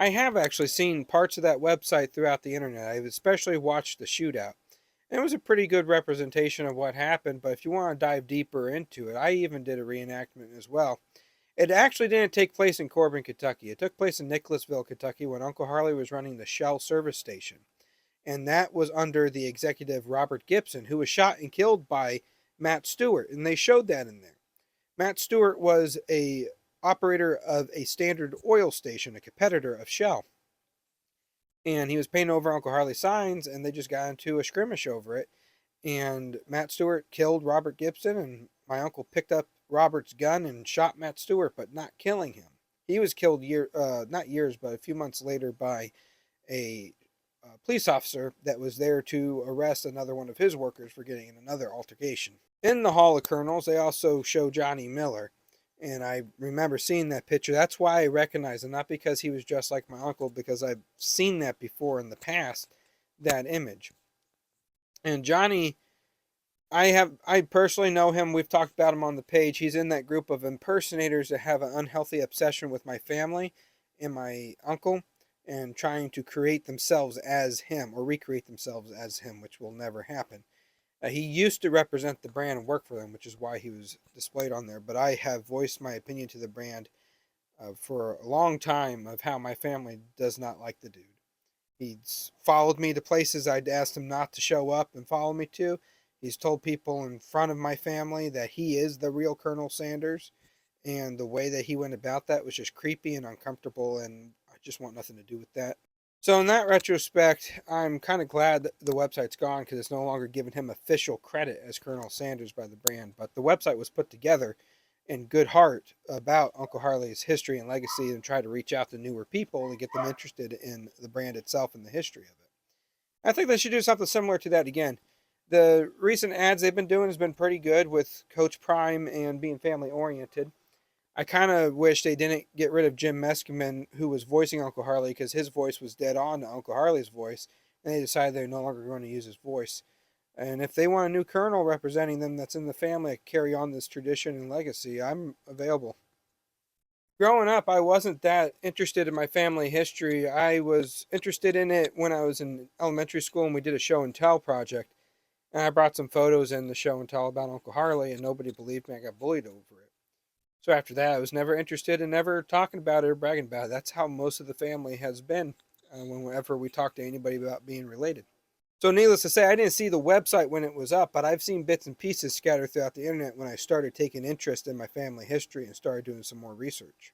I have actually seen parts of that website throughout the internet. I've especially watched the Shootout. And it was a pretty good representation of what happened, but if you want to dive deeper into it, I even did a reenactment as well. It actually didn't take place in Corbin, Kentucky. It took place in Nicholasville, Kentucky when Uncle Harley was running the Shell service station. And that was under the executive Robert Gibson, who was shot and killed by Matt Stewart, and they showed that in there. Matt Stewart was a operator of a Standard Oil station, a competitor of Shell, and he was painting over Uncle Harley signs, and they just got into a skirmish over it. And Matt Stewart killed Robert Gibson, and my uncle picked up Robert's gun and shot Matt Stewart, but not killing him. He was killed not years, but a few months later by a police officer that was there to arrest another one of his workers for getting in another altercation. In the Hall of Colonels, they also show Johnny Miller, and I remember seeing that picture. That's why I recognize him, not because he was dressed like my uncle, because I've seen that before in the past, that image. And Johnny, I personally know him. We've talked about him on the page. He's in that group of impersonators that have an unhealthy obsession with my family and my uncle, and trying to create themselves as him or recreate themselves as him, which will never happen. He used to represent the brand and work for them, which is why he was displayed on there. But I have voiced my opinion to the brand for a long time of how my family does not like the dude. He's followed me to places I'd asked him not to show up and follow me to. He's told people in front of my family that he is the real Colonel Sanders. And the way that he went about that was just creepy and uncomfortable, and I just want nothing to do with that. So in that retrospect, I'm kind of glad that the website's gone because it's no longer giving him official credit as Colonel Sanders by the brand. But the website was put together in good heart about Uncle Harley's history and legacy, and try to reach out to newer people and get them interested in the brand itself and the history of it. I think they should do something similar to that again. The recent ads they've been doing has been pretty good with Coach Prime and being family oriented. I kind of wish they didn't get rid of Jim Meskimen, who was voicing Uncle Harley, because his voice was dead on to Uncle Harley's voice, and they decided they're no longer going to use his voice. And if they want a new colonel representing them that's in the family to carry on this tradition and legacy, I'm available. Growing up, I wasn't that interested in my family history. I was interested in it when I was in elementary school and we did a show and tell project. And I brought some photos in the show and tell about Uncle Harley, and nobody believed me. I got bullied over it. So after that, I was never interested in never talking about it or bragging about it. That's how most of the family has been whenever we talk to anybody about being related. So needless to say, I didn't see the website when it was up, but I've seen bits and pieces scattered throughout the internet when I started taking interest in my family history and started doing some more research.